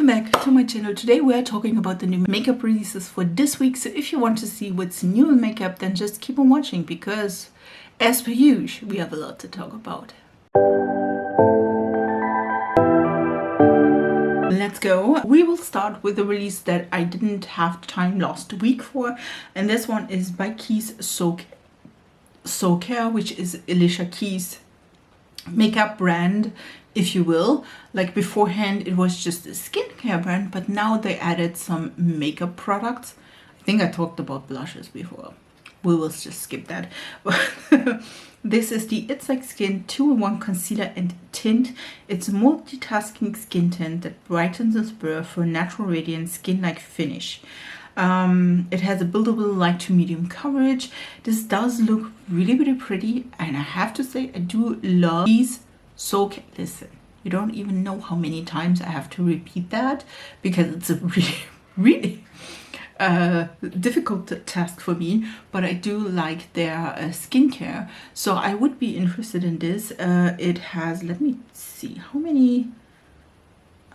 back to my channel. Today we are talking about the new makeup releases for this week. So if you want to see what's new in makeup, then just keep on watching because as per usual, we have a lot to talk about. Let's go. We will start with the release that I didn't have time last week for, and this one is by Keys So Care, which is Alicia Keys' makeup brand, if you will. Like beforehand it was just a skincare brand, but now they added some makeup products. I think I talked about blushes before. We will just skip that. This is the It's Like Skin 2-in-1 concealer and tint. It's a multitasking skin tint that brightens and spurs for a natural radiant skin-like finish. It has a buildable light to medium coverage. This does look really pretty, and I have to say I do love these. So listen, you don't even know how many times I have to repeat that because it's a really difficult task for me, but I do like their skincare, so I would be interested in this. It has, let me see how many,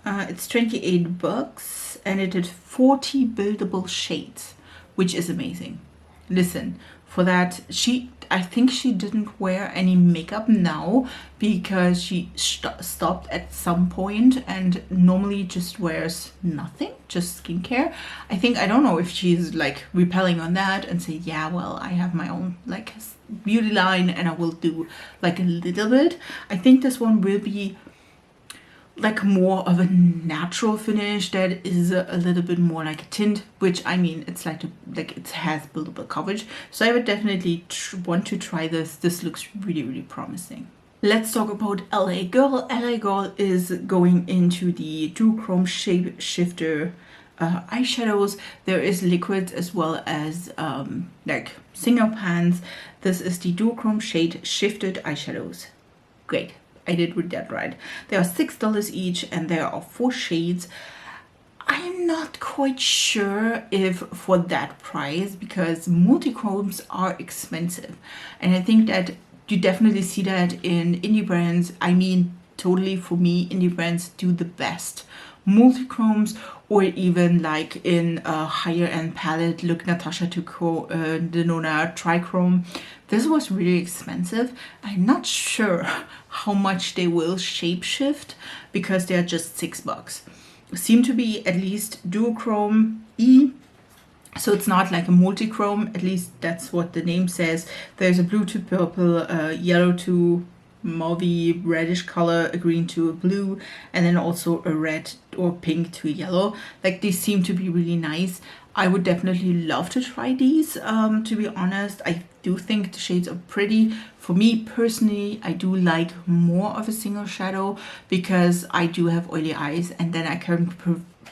it's $28 and it had 40 buildable shades, which is amazing. Listen, for that, I think she didn't wear any makeup now because she stopped at some point and normally just wears nothing, just skincare. I don't know if she's like repelling on that and say, yeah, well, I have my own like beauty line and I will do like a little bit. I think this one will be like more of a natural finish that is a little bit more like a tint, which I mean, it's like it has buildable coverage, so I would definitely want to try this. This looks really promising. Let's talk about LA Girl. LA Girl is going into the Duochrome Shape Shifter eyeshadows. There is liquids as well as like single pans. This is the Duochrome Shade Shifted eyeshadows. Great, I did read that right. They are $6 each and there are 4 shades. I'm not quite sure if for that price, because multichromes are expensive, and I think that you definitely see that in indie brands. I mean, totally, for me, indie brands do the best multichromes, or even like in a higher end palette, look, Natasha Denola Trichrome. This was really expensive. I'm not sure how much they will shapeshift because they're just $6. Seem to be at least Duochrome E, so it's not like a multichrome, at least that's what the name says. There's a blue to purple, yellow to mauvey reddish color, a green to a blue, and then also a red or pink to yellow. Like, these seem to be really nice. I would definitely love to try these. To be honest, I do think the shades are pretty. For me personally, I do like more of a single shadow because I do have oily eyes, and then I can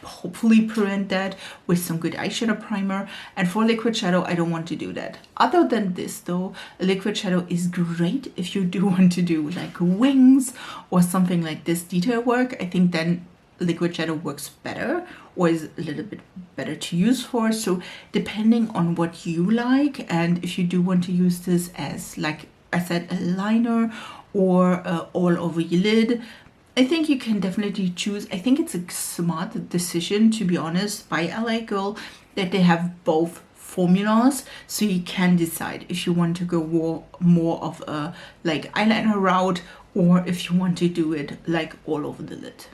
hopefully prevent that with some good eyeshadow primer. And for liquid shadow, I don't want to do that. Other than this though, a liquid shadow is great if you do want to do like wings or something like this detail work. I think then liquid shadow works better, or is a little bit better to use for. So depending on what you like, and if you do want to use this as, like I said, a liner or all over your lid, I think you can definitely choose. I think it's a smart decision, to be honest, by LA Girl, that they have both formulas, so you can decide if you want to go more of a like eyeliner route, or if you want to do it like all over the lid.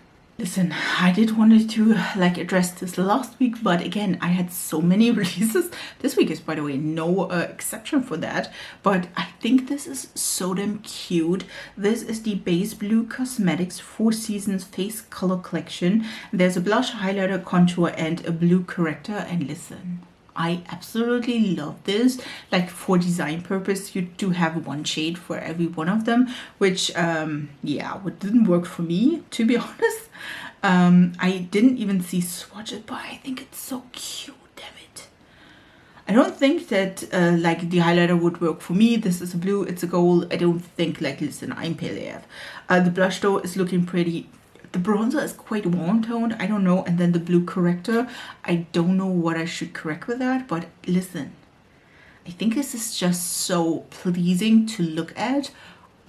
Listen, I did wanted to like address this last week, but again, I had so many releases. This week is, by the way, no exception for that, but I think this is so damn cute. This is the Base Blue Cosmetics 4 Seasons Face Color Collection. There's a blush, highlighter, contour, and a blue corrector, and listen, I absolutely love this. Like, for design purpose, you do have one shade for every one of them, which yeah, what didn't work for me, to be honest. I didn't even see swatches, but I think it's so cute, damn it. I don't think that like the highlighter would work for me. This is a blue, it's a gold. I don't think, like, listen, I'm pale AF. The blush though is looking pretty. The bronzer is quite warm toned, I don't know, and then the blue corrector, I don't know what I should correct with that, but listen, I think this is just so pleasing to look at.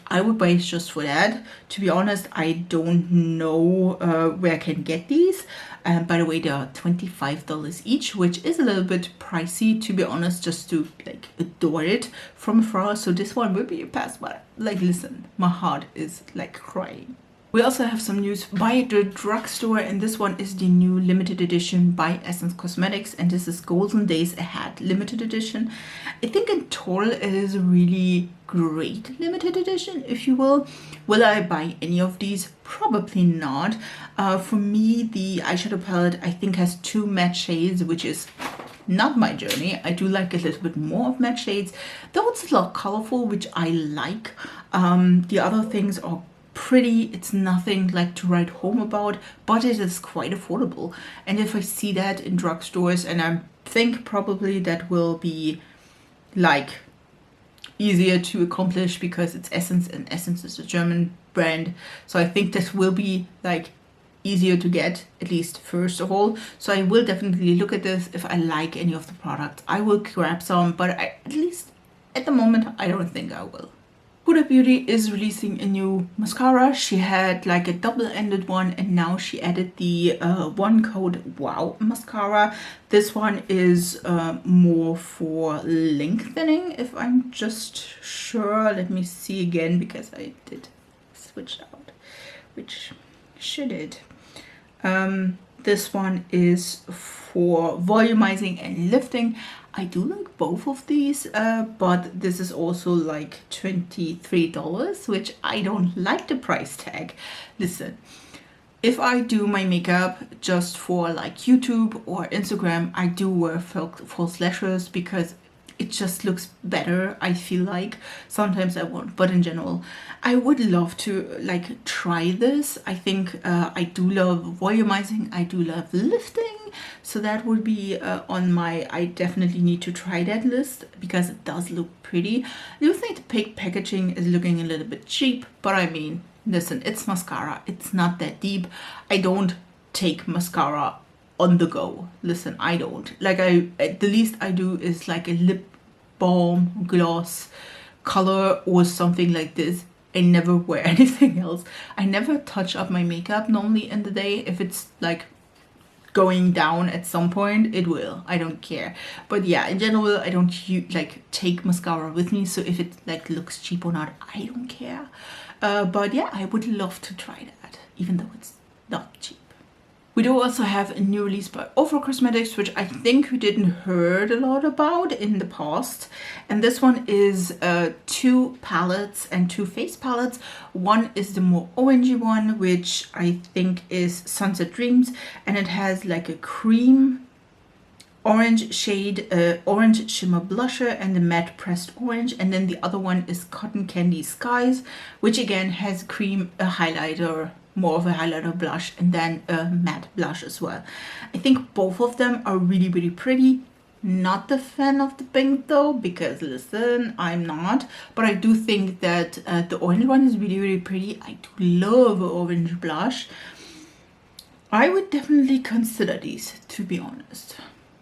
I would buy it just for that. To be honest, I don't know where I can get these. By the way, they are $25 each, which is a little bit pricey, to be honest, just to like adore it from afar. So this one will be a pass, but like, listen, my heart is like crying. We also have some news by the drugstore, and this one is the new limited edition by Essence Cosmetics, and this is Golden Days Ahead limited edition. I think in total it is a really great limited edition, if you will. Will I buy any of these? Probably not. For me, the eyeshadow palette I think has 2 matte shades, which is not my journey. I do like a little bit more of matte shades, though it's a lot colorful, which I like. The other things are pretty. It's nothing like to write home about, but it is quite affordable. And if I see that in drugstores, and I think probably that will be like easier to accomplish because it's Essence, and Essence is a German brand, so I think this will be like easier to get, at least first of all. So I will definitely look at this. If I like any of the products, I will grab some, but at least at the moment I don't think I will. Huda Beauty is releasing a new mascara. She had like a double-ended one, and now she added the one code Wow mascara. This one is more for lengthening, if I'm just sure. Let me see again, because I did switch out, which she did. This one is for volumizing and lifting. I do like both of these, but this is also like $23, which I don't like the price tag. Listen, if I do my makeup just for like YouTube or Instagram, I do wear false lashes because it just looks better, I feel like. Sometimes I won't, but in general, I would love to like try this. I think I do love volumizing, I do love lifting, so that would be on my I definitely need to try that list, because it does look pretty. I do think the packaging is looking a little bit cheap, but I mean, listen, it's mascara, it's not that deep. I don't take mascara on the go. Listen, I don't. Like, the least I do is like a lip balm, gloss, color, or something like this. I never wear anything else. I never touch up my makeup normally in the day. If it's like going down at some point, it will. I don't care. But yeah, in general, I don't like take mascara with me. So if it like looks cheap or not, I don't care. But yeah, I would love to try that, even though it's not cheap. We do also have a new release by Ofra Cosmetics, which I think we didn't heard a lot about in the past. And this one is 2 palettes and 2 face palettes. One is the more orangey one, which I think is Sunset Dreams, and it has like a cream orange shade, orange shimmer blusher, and a matte pressed orange. And then the other one is Cotton Candy Skies, which again has cream, a highlighter, more of a highlighter blush, and then a matte blush as well. I think both of them are really, really pretty. Not the fan of the pink though, because listen, I'm not. But I do think that the orange one is really, really pretty. I do love orange blush. I would definitely consider these, to be honest.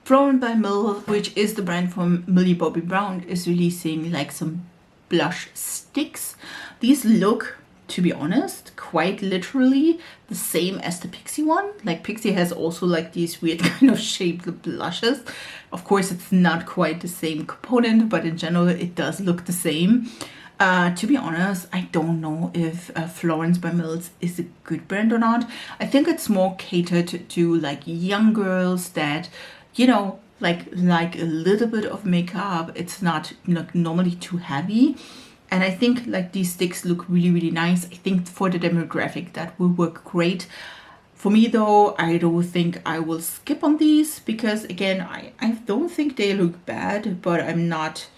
Florence by Millie, which is the brand from Millie Bobby Brown, is releasing like some blush sticks. These look, to be honest, quite literally the same as the Pixie one. Like, Pixie has also like these weird kind of shaped blushes. Of course, it's not quite the same component, but in general, it does look the same. To be honest, I don't know if Florence by Millie is a good brand or not. I think it's more catered to like young girls that, you know, like a little bit of makeup. It's not like normally too heavy. And I think like these sticks look really, really nice. I think for the demographic that will work great. For me though, I don't think I will skip on these, because again, I don't think they look bad, but I'm not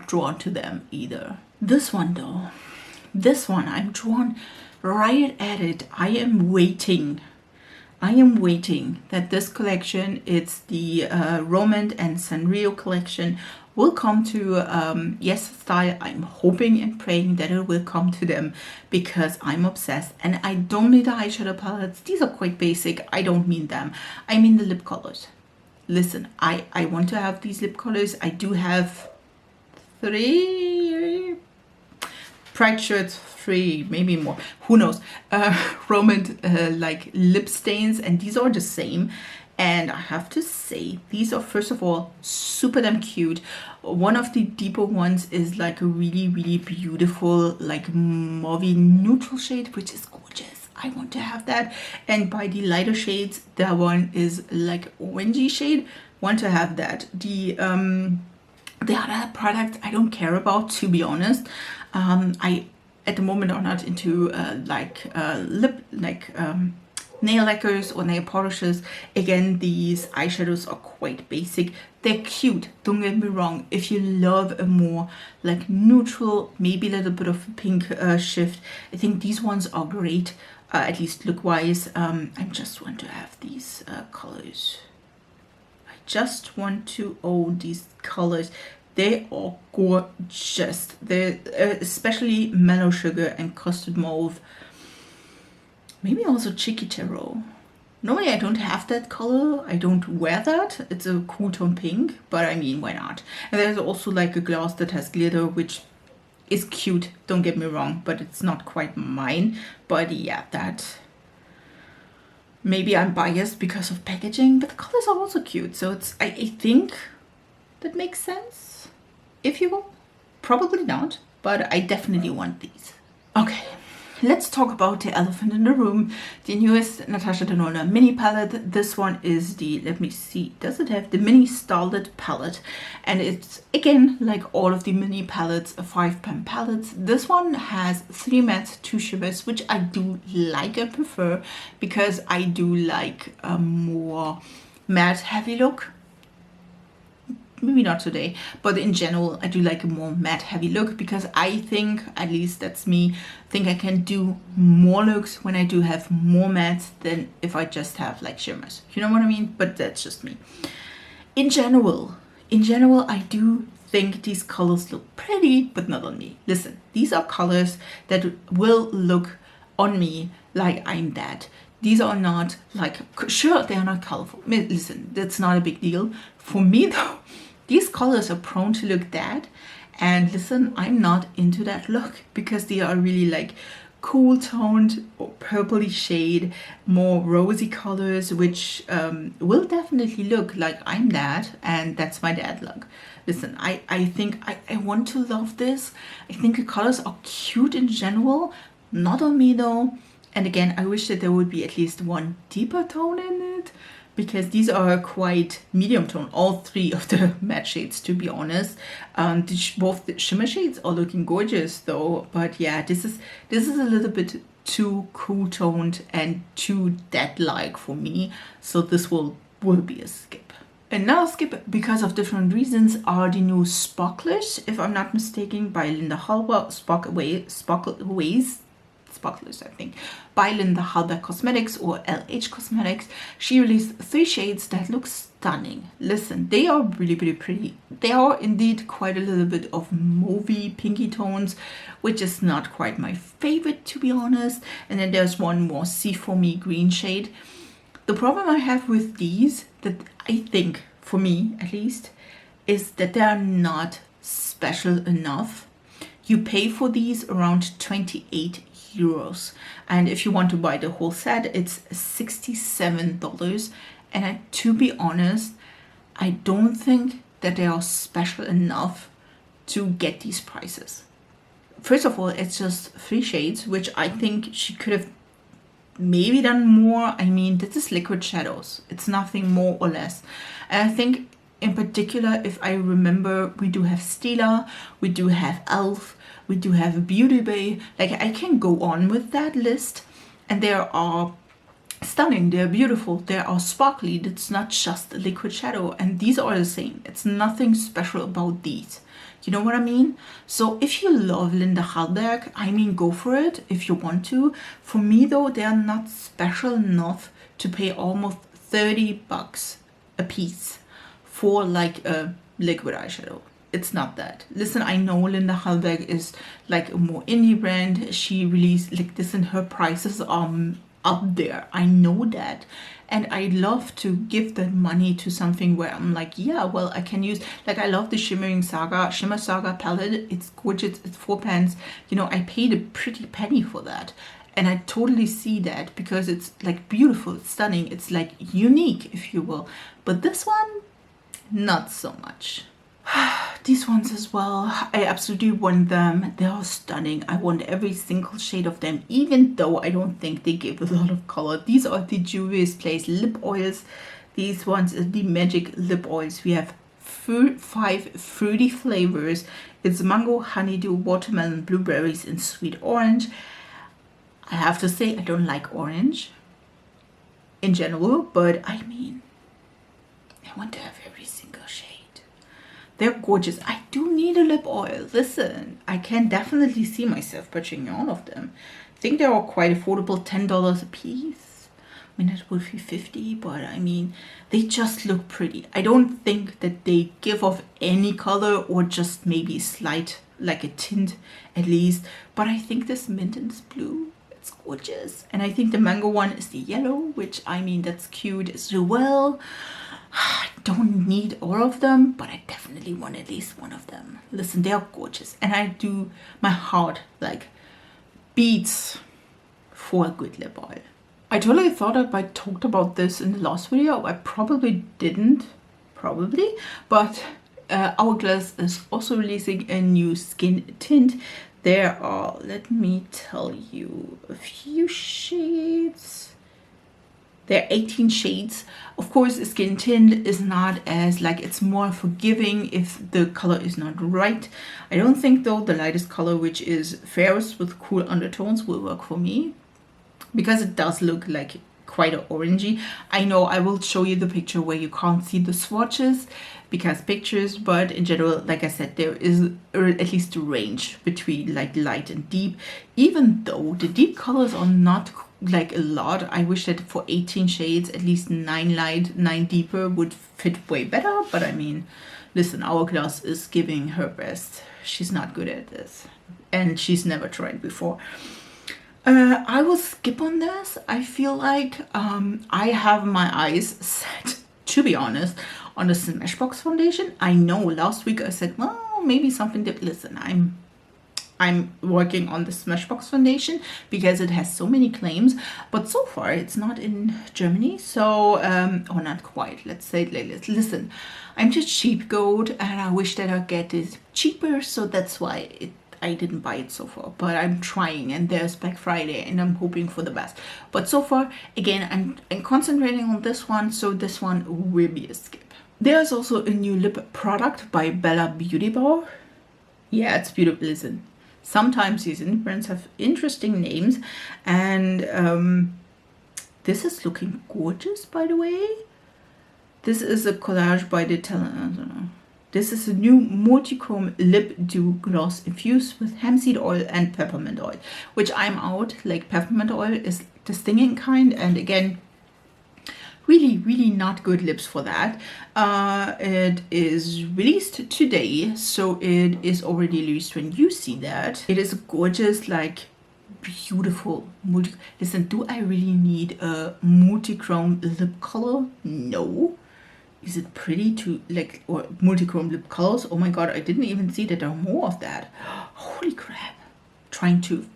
drawn to them either. This one though, this one I'm drawn right at it. I am waiting that this collection, it's the Romand and Sanrio collection, will come to Yes Style. I'm hoping and praying that it will come to them, because I'm obsessed. And I don't mean the eyeshadow palettes. These are quite basic. I don't mean them. I mean the lip colors. Listen, I want to have these lip colors. I do have 3. Pride shirts, 3, maybe more, who knows. Roman like lip stains, and these are the same. And I have to say, these are, first of all, super damn cute. One of the deeper ones is like a really, really beautiful, like mauve neutral shade, which is gorgeous. I want to have that. And by the lighter shades, that one is like orangey shade. Want to have that. The other products I don't care about, to be honest. I at the moment are not into nail lacquers or nail polishes. Again, these eyeshadows are quite basic. They're cute, don't get me wrong. If you love a more like neutral, maybe a little bit of a pink shift, I think these ones are great, at least look wise. I just want to have these colors. I just want to own these colors. They are gorgeous. They're especially mellow sugar and custard mauve. Maybe also Chicky Tarot. Normally I don't have that color. I don't wear that. It's a cool tone pink, but I mean, why not? And there's also like a gloss that has glitter, which is cute, don't get me wrong, but it's not quite mine. But yeah, that... Maybe I'm biased because of packaging, but the colors are also cute. So it's, I think that makes sense, if you will. Probably not, but I definitely want these. Okay. Let's talk about the elephant in the room, the newest Natasha Denola mini palette. This one is the, let me see, does it have the mini Starlette palette? And it's, again, like all of the mini palettes, 5-pan palettes. This one has 3 mattes, 2 shimmers, which I do like and prefer, because I do like a more matte heavy look. Maybe not today, but in general I do like a more matte heavy look, because I think, at least that's me, think I can do more looks when I do have more mattes than if I just have like shimmers, you know what I mean? But that's just me. In general I do think these colors look pretty, but not on me. Listen, these are colors that will look on me like I'm that. These are not like, sure, they are not colorful. Listen, that's not a big deal for me though. These colors are prone to look that, and listen, I'm not into that look, because they are really like cool toned or purpley shade, more rosy colors, which will definitely look like I'm that, and that's my dad look. Listen, I think I want to love this. I think the colors are cute in general, not on me though. And again, I wish that there would be at least one deeper tone in it, because these are quite medium tone, all 3 of the matte shades, to be honest. Both the shimmer shades are looking gorgeous though, but yeah, this is a little bit too cool toned and too dead-like for me, so this will be a skip. Another skip, because of different reasons, are the new Sparklers, if I'm not mistaken, by Linda Halberg. Sparklers, I think, by Linda Halberg Cosmetics, or LH Cosmetics. She released 3 shades that look stunning. Listen, they are really, really pretty. They are indeed quite a little bit of mauvey pinky tones, which is not quite my favorite, to be honest. And then there's one more See For Me green shade. The problem I have with these, that I think, for me at least, is that they are not special enough. You pay for these around 28 euros, and if you want to buy the whole set, it's $67. And to be honest, I don't think that they are special enough to get these prices. First of all, it's just 3 shades, which I think she could have maybe done more. I mean, this is liquid shadows, it's nothing more or less. And I think in particular, if I remember, we do have Stila, we do have Elf, we do have Beautyball. Like, I can go on with that list, and they are stunning, they're beautiful, they are sparkly. It's not just a liquid shadow, and these are the same. It's nothing special about these, you know what I mean? So if you love Linda Halberg, I mean, go for it if you want to. For me though, they are not special enough to pay almost 30 bucks a piece for like a liquid eyeshadow. It's not that. Listen, I know Linda Halberg is like a more indie brand. She released like this, and her prices are up there. I know that. And I love to give that money to something where I'm like, yeah, well, I can use, like, I love the Shimmer Saga palette. It's gorgeous. It's 4 pans. You know, I paid a pretty penny for that. And I totally see that because it's like beautiful, it's stunning, it's like unique, if you will. But this one, not so much. These ones as well, I absolutely want them. They are stunning. I want every single shade of them, even though I don't think they give a lot of color. These are the Juvias Place lip oils. These ones are the magic lip oils. We have 5 fruity flavors. It's mango, honeydew, watermelon, blueberries, and sweet orange. I have to say I don't like orange in general, but I mean, I want to have every single shade. They're gorgeous. I do need a lip oil. Listen, I can definitely see myself purchasing all of them. I think they're all quite affordable, $10 a piece. I mean, that would be $50, but I mean, they just look pretty. I don't think that they give off any color or just maybe slight, like a tint at least. But I think this mint and this blue, it's gorgeous. And I think the mango one is the yellow, which I mean, that's cute as well. I don't need all of them, but I definitely want at least one of them. Listen, they are gorgeous. And I do, my heart like beats for a good lip oil. I totally thought I talked about this in the last video. I probably didn't, but Hourglass is also releasing a new skin tint. There are, let me tell you, a few shades. There are 18 shades. Of course, skin tint is not as, like, it's more forgiving if the color is not right. I don't think, though, the lightest color, which is fairest with cool undertones, will work for me, because it does look like quite orangey. I know I will show you the picture where you can't see the swatches because pictures, but in general, like I said, there is at least a range between like light and deep, even though the deep colors are not like a lot. I wish that for 18 shades, at least 9 light, 9 deeper would fit way better. But I mean, listen, Hourglass is giving her best. She's not good at this, and she's never tried before. I will skip on this. I feel like I have my eyes set, to be honest, on the Smashbox foundation. I know last week I said, well, maybe something that, listen, I'm working on the Smashbox foundation because it has so many claims, but so far it's not in Germany, so or not quite, let's say it like this. Listen, I'm just cheap goat and I wish that I get it cheaper, so that's why I didn't buy it so far, but I'm trying, and there's Black Friday and I'm hoping for the best. But so far, again, I'm concentrating on this one, so this one will be a skip. There's also a new lip product by Beautyball. Yeah, it's beautiful. Listen, sometimes these brands have interesting names, and this is looking gorgeous, by the way. This is a collage by the talent, I don't know. This is a new Multichrome Lip Dew Gloss infused with hemp seed oil and peppermint oil, which I'm out. Like, peppermint oil is the stinging kind, and again, really, really not good lips for that. It is released today, so it is already released when you see that. It is gorgeous, like, beautiful. Listen, do I really need a multichrome lip color? No. Is it pretty to, like, or multichrome lip colors? Oh my god, I didn't even see that there are more of that. Holy crap. Trying to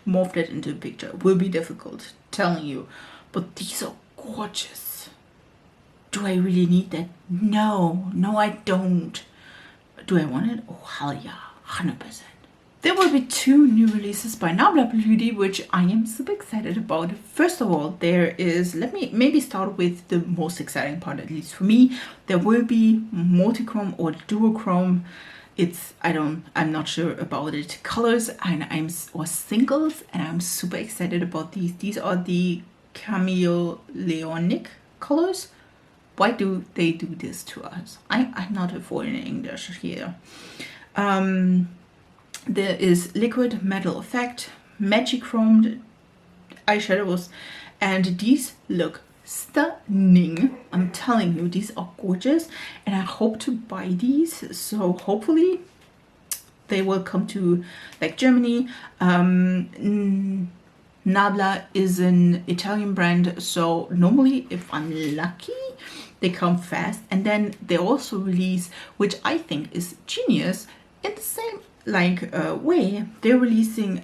morph that into a picture will be difficult, telling you. But these are gorgeous. Do I really need that? No, I don't. Do I want it? Oh, hell yeah, 100%. There will be 2 new releases by Nabla Beauty, which I am super excited about. First of all, there is, let me maybe start with the most exciting part, at least for me. There will be multichrome or duochrome. I'm not sure about it. Colors or singles, and I'm super excited about these. These are the chameleonic colors. Why do they do this to us? I'm not avoiding English here. There is Liquid Metal Effect, Magic Chromed eyeshadows, and these look stunning. I'm telling you, these are gorgeous, and I hope to buy these, so hopefully they will come to, like, Germany. Nabla is an Italian brand, so normally if I'm lucky they come fast, and then they also release, which I think is genius, in the same like way, they're releasing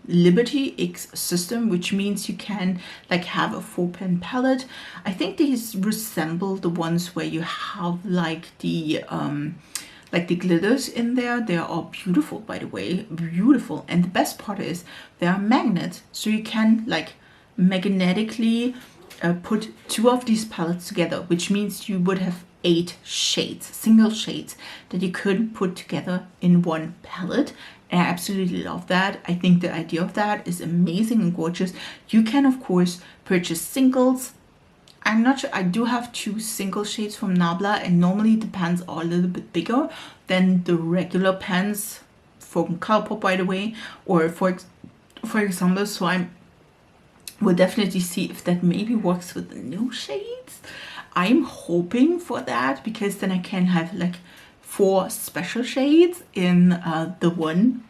Liberty X system, which means you can like have a 4-pen palette. I think these resemble the ones where you have like the glitters in there. They are beautiful, by the way, beautiful. And the best part is they are magnets, so you can like magnetically put 2 of these palettes together, which means you would have 8 shades, single shades that you could put together in one palette. And I absolutely love that. I think the idea of that is amazing and gorgeous. You can of course purchase singles. I'm not sure, I do have 2 single shades from Nabla, and normally the pans are a little bit bigger than the regular pans from Colourpop, by the way, or for example, so we'll definitely see if that maybe works with the new shades. I'm hoping for that, because then I can have like 4 special shades in the one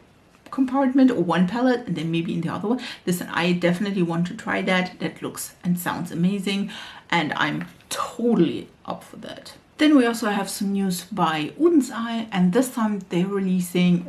compartment or one palette, and then maybe in the other one. Listen, I definitely want to try that. That looks and sounds amazing, and I'm totally up for that. Then we also have some news by Unsai, and this time they're releasing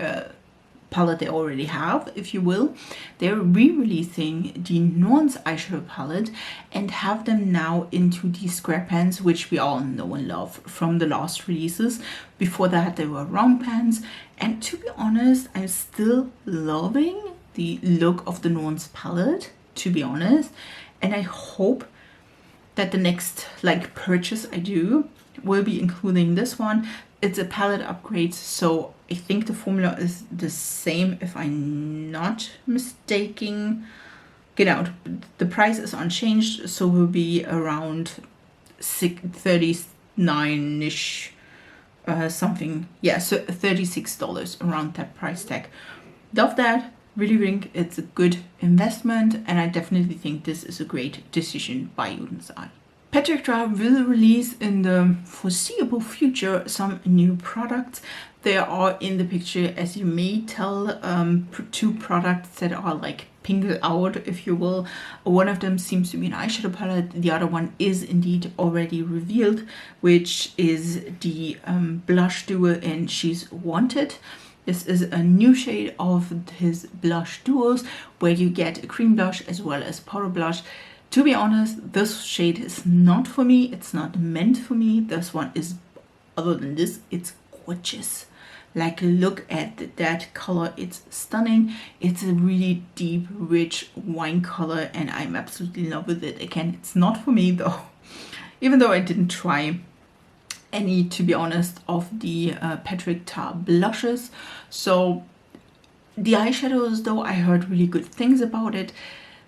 palette they already have, if you will. They're re-releasing the Nuance eyeshadow palette and have them now into the square pans, which we all know and love from the last releases. Before that they were round pans, and to be honest, I'm still loving the look of the Nuance palette, to be honest, and I hope that the next like purchase I do will be including this one. It's a palette upgrade, so I think the formula is the same, if I'm not mistaken. Get out. The price is unchanged, so will be around $39-ish, something. Yeah, so $36 around that price tag. Love that. Really think it's a good investment, and I definitely think this is a great decision by Unsai. Tatcha will release in the foreseeable future some new products. They are in the picture, as you may tell, 2 products that are like pingled out, if you will. One of them seems to be an eyeshadow palette. The other one is indeed already revealed, which is the blush duo in She's Wanted. This is a new shade of his blush duos, where you get a cream blush as well as powder blush. To be honest, this shade is not for me. It's not meant for me. This one is, other than this, it's gorgeous. Like, look at that color. It's stunning. It's a really deep, rich wine color, and I'm absolutely in love with it. Again, it's not for me though. Even though I didn't try any, to be honest, of the Patrick Tar blushes. So the eyeshadows though, I heard really good things about it.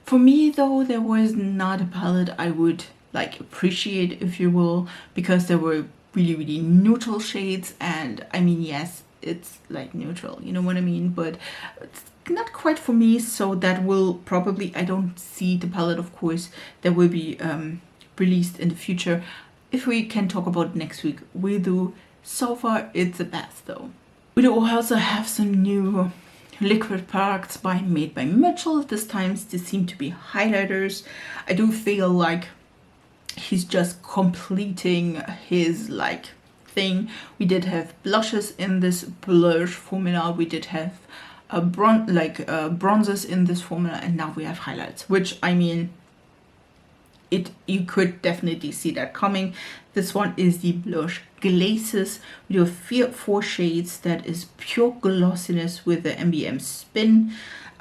For me though, there was not a palette I would like appreciate, if you will, because there were really neutral shades, and I mean, yes, it's like neutral, you know what I mean, but it's not quite for me. So that will probably, I don't see the palette, of course, that will be released in the future. If we can talk about next week, we do. So far it's the best though. We do also have some new liquid products made by Mitchell. This time they seem to be highlighters. I do feel like he's just completing his like thing. We did have blushes in this Blursh formula. We did have bronzers in this formula, and now we have highlights, which, I mean, you could definitely see that coming. This one is the Blush Glazes. We do 4 shades. That is pure glossiness with the MBM spin.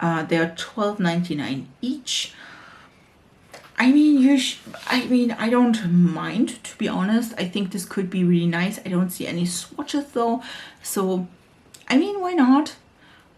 They are $12.99 each. I mean, I don't mind, to be honest. I think this could be really nice. I don't see any swatches though, so I mean, why not?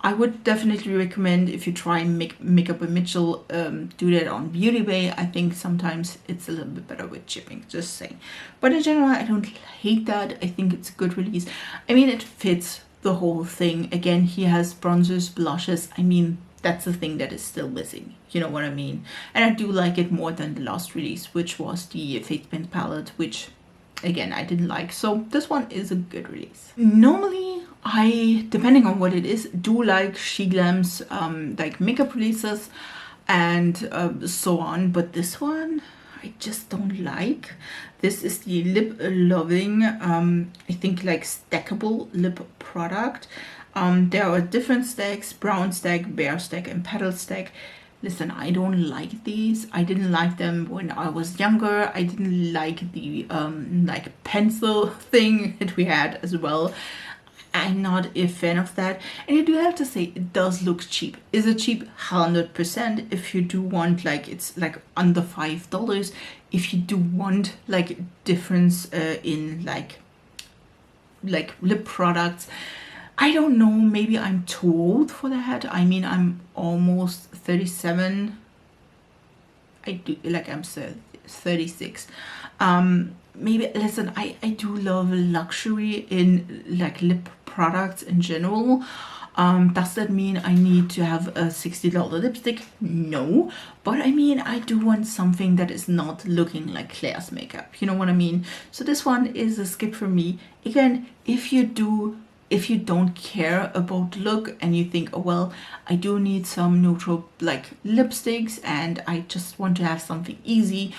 I would definitely recommend, if you try makeup by Mitchell, do that on Beautyball. I think sometimes it's a little bit better with chipping, just saying. But in general, I don't hate that. I think it's a good release. I mean, it fits the whole thing. Again, he has bronzers, blushes. I mean, that's the thing that is still missing. You know what I mean? And I do like it more than the last release, which was the Face Paint palette, which, again, I didn't like. So this one is a good release. Normally, I, depending on what it is, do like Sheglam's like makeup releases. and so on. But this one I just don't like. This is the Lip Loving, I think like stackable lip product. There are different stacks: brown stack, bare stack, and petal stack. Listen, I don't like these. I didn't like them when I was younger. I didn't like the like pencil thing that we had as well. I'm not a fan of that. And you do have to say, it does look cheap. Is it cheap? 100%. If you do want, like, it's like under $5. If you do want like difference in like lip products, I don't know, maybe I'm too old for that. I mean, I'm almost 37. I do, like, I'm 36. Maybe, listen, I do love luxury in like lip products in general. Does that mean I need to have a $60 lipstick? No, but I mean, I do want something that is not looking like Claire's makeup, you know what I mean? So this one is a skip for me. Again, if you don't care about the look and you think, oh well, I do need some neutral like lipsticks and I just want to have something easy,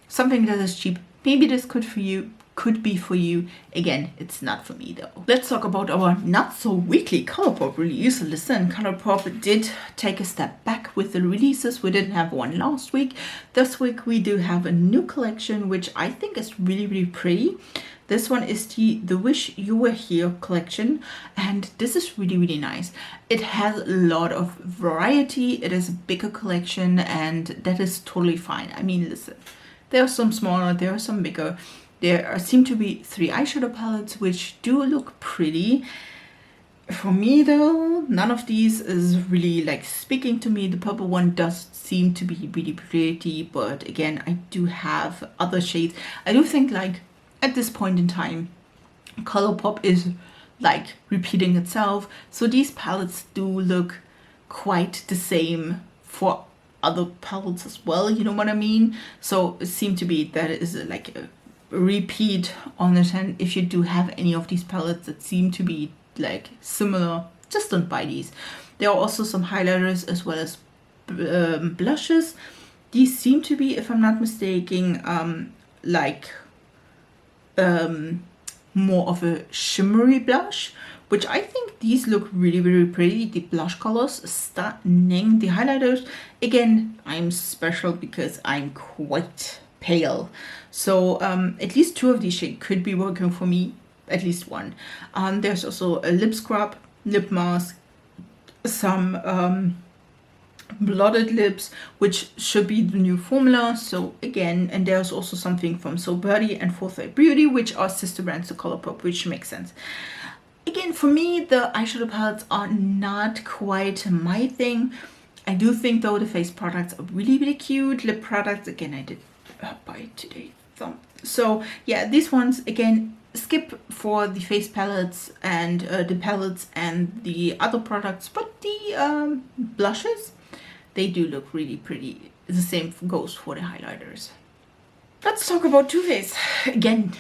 something that is cheap, maybe this could be for you. Again, it's not for me though. Let's talk about our not so weekly Colourpop release. Listen, Colourpop did take a step back with the releases. We didn't have one last week. This week we do have a new collection, which I think is really pretty. This one is the Wish You Were Here collection, and this is really nice. It has a lot of variety. It is a bigger collection, and that is totally fine. I mean, listen, there are some smaller, there are some bigger. There seem to be 3 eyeshadow palettes, which do look pretty. For me though, none of these is really like speaking to me. The purple one does seem to be really pretty, but again, I do have other shades. I do think like at this point in time, Colourpop is like repeating itself. So these palettes do look quite the same for other palettes as well, you know what I mean? So it seemed to be that it is like a repeat on it, and if you do have any of these palettes that seem to be like similar, just don't buy these. There are also some highlighters as well as blushes. These seem to be, if I'm not mistaken, like more of a shimmery blush, which I think these look really pretty. The blush colors, stunning. The highlighters, again, I'm special because I'm quite pale. So at least 2 of these shades could be working for me, at least one. There's also a lip scrub, lip mask, some blotted lips, which should be the new formula. So again, and there's also something from So Birdie and Forthright Beauty, which are sister brands to Colourpop, which makes sense. Again, for me, the eyeshadow palettes are not quite my thing. I do think though the face products are really cute. Lip products, again, I did buy today. So yeah, these ones, again, skip for the face palettes and the palettes and the other products, but the blushes, they do look really pretty. The same goes for the highlighters. Let's talk about Too Faced again.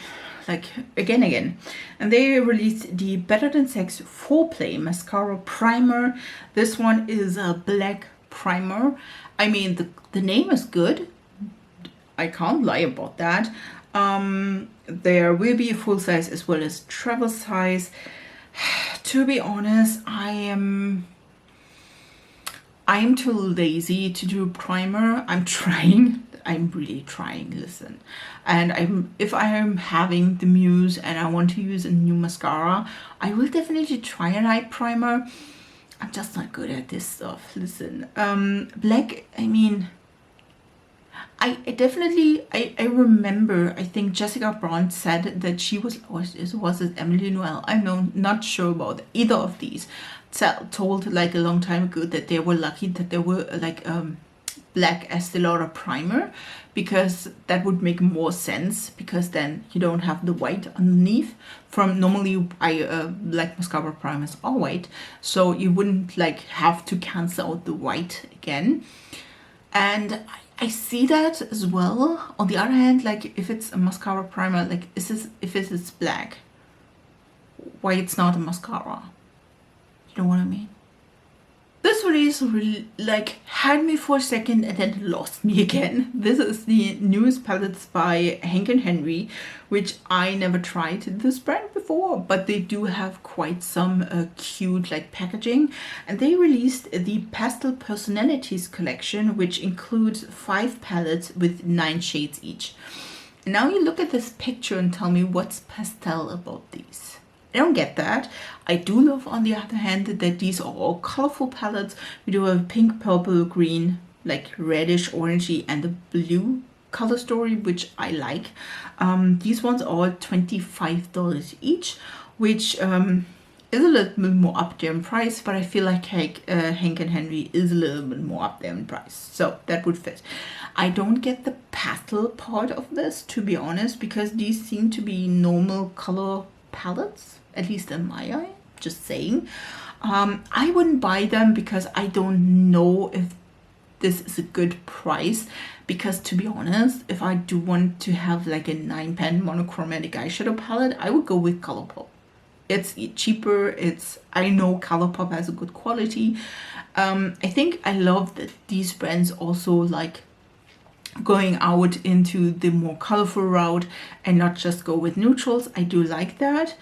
Again. And they released the Better Than Sex Foreplay Mascara Primer. This one is a black primer. I mean, the name is good. I can't lie about that. There will be a full size as well as travel size. To be honest, I am too lazy to do primer. I'm trying. I'm really trying, listen. And if I am having the muse and I want to use a new mascara, I will definitely try an eye primer. I'm just not good at this stuff, listen. Black, I mean, I definitely, I remember, I think Jessica Brown said that she was it Emily Noel? I'm not sure about either of these. Told like a long time ago that they were lucky that they were like black Estee Lauder primer, because that would make more sense, because then you don't have the white underneath. From normally I like mascara primers are white, so you wouldn't like have to cancel out the white again. And I see that as well. On the other hand, like if it's a mascara primer, like if it is black, why it's not a mascara? You know what I mean? This release really, like, had me for a second and then lost me again. This is the newest palettes by Hank and Henry, which I never tried this brand before, but they do have quite some cute like packaging. And they released the Pastel Personalities collection, which includes 5 palettes with 9 shades each. And now you look at this picture and tell me what's pastel about these. I don't get that. I do love, on the other hand, that these are all colorful palettes. We do have pink, purple, green, like reddish, orangey, and the blue color story, which I like. These ones are $25 each, which is a little bit more up there in price, but I feel like Hank and Henry is a little bit more up there in price, so that would fit. I don't get the pastel part of this, to be honest, because these seem to be normal color palettes, at least in my eye, just saying. I wouldn't buy them because I don't know if this is a good price, because to be honest, if I do want to have like a 9-pan monochromatic eyeshadow palette, I would go with Colourpop. It's cheaper, I know Colourpop has a good quality. I think I love that these brands also like going out into the more colorful route and not just go with neutrals. I do like that.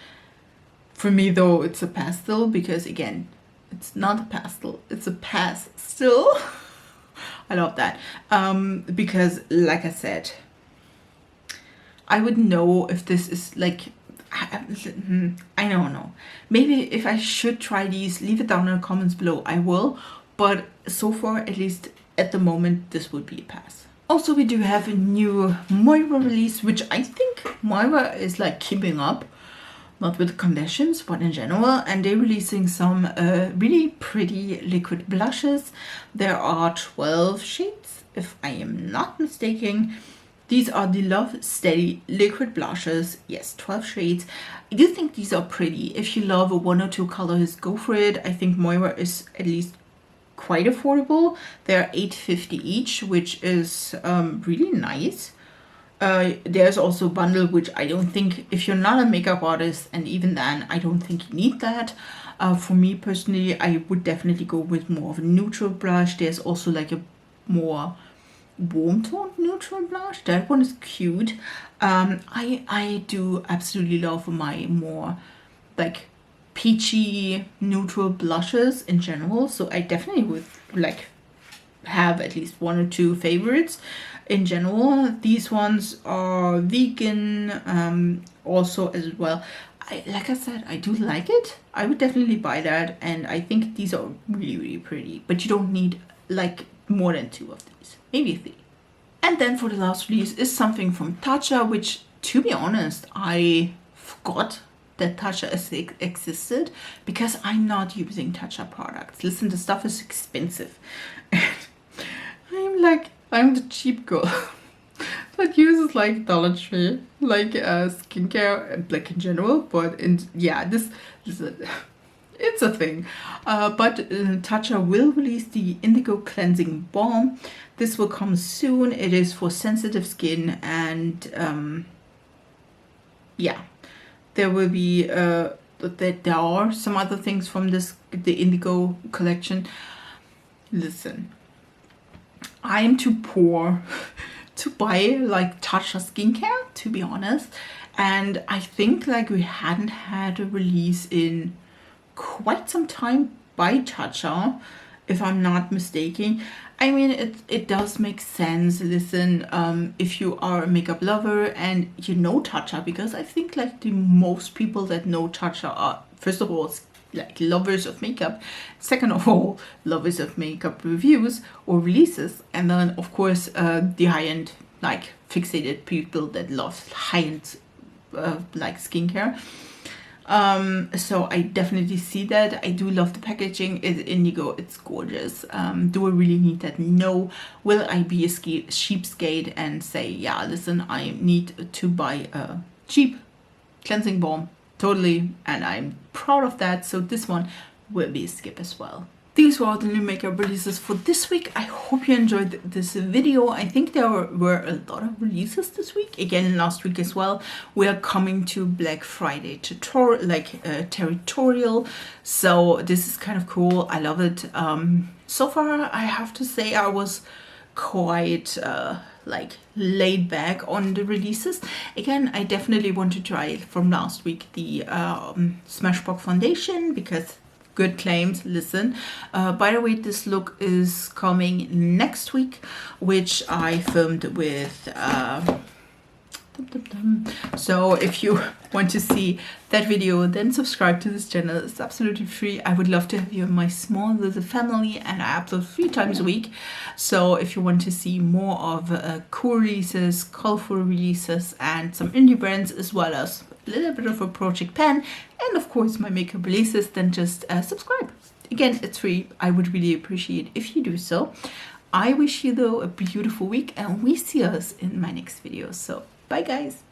For me though, it's a pastel, because again, it's not a pastel, it's a pass still. I love that, because like I said, I wouldn't know if this is like, I don't know, maybe if I should try these, leave it down in the comments below, I will, but so far, at least at the moment, this would be a pass. Also, we do have a new Moira release, which I think Moira is like keeping up, not with the conditions, but in general, and they're releasing some really pretty liquid blushes. There are 12 shades, if I am not mistaken. These are the Love Steady liquid blushes. Yes, 12 shades. I do think these are pretty. If you love one or two colors, go for it. I think Moira is at least quite affordable. They're $8.50 each, which is really nice. There's also a bundle, which I don't think, if you're not a makeup artist, and even then I don't think you need that. For me personally, I would definitely go with more of a neutral blush. There's also like a more warm toned neutral blush. That one is cute. I do absolutely love my more like peachy neutral blushes in general, so I definitely would like have at least 1 or 2 favorites in general. These ones are vegan also as well. Like I said, I do like it. I would definitely buy that, and I think these are really pretty, but you don't need like more than 2 of these, maybe 3. And then for the last release is something from Tatcha, which, to be honest, I forgot that Tatcha existed, because I'm not using Tatcha products. Listen, the stuff is expensive. I'm the cheap girl that uses like Dollar Tree, like skincare and like in general. But yeah, this it's a thing. But Tatcha will release the Indigo Cleansing Balm. This will come soon. It is for sensitive skin, and yeah. There will be there are some other things from the Indigo collection. Listen, I am too poor to buy like Tatcha skincare, to be honest, and I think like we hadn't had a release in quite some time by Tatcha, if I'm not mistaken. I mean, it does make sense. Listen, if you are a makeup lover and you know Tatcha, because I think like the most people that know Tatcha are, first of all, like lovers of makeup, second of all, lovers of makeup reviews or releases, and then of course the high-end, like fixated people that love high-end like skincare. So I definitely see that. I do love the packaging. It's indigo, it's gorgeous. Do I really need that? No. Will I be a cheapskate and say, yeah, listen, I need to buy a cheap cleansing balm? Totally, and I'm proud of that. So this one will be a skip as well. these were all the new makeup releases for this week. I hope you enjoyed this video. I think there were a lot of releases this week, again last week as well. We are coming to Black Friday tutorial, territorial, so this is kind of cool. I love it. So far I have to say I was quite laid back on the releases. Again, I definitely want to try it from last week, the Smashbox foundation, because good claims, listen. By the way, this look is coming next week, which I filmed with so if you want to see that video, then subscribe to this channel. It's absolutely free. I would love to have you in my small little family, and I upload 3 times a week. So if you want to see more of cool releases, colorful releases, and some indie brands, as well as a little bit of a project pan, and of course my makeup releases, then just subscribe. Again, it's free. I would really appreciate if you do so. I wish you though a beautiful week, and we see us in my next video. So bye guys.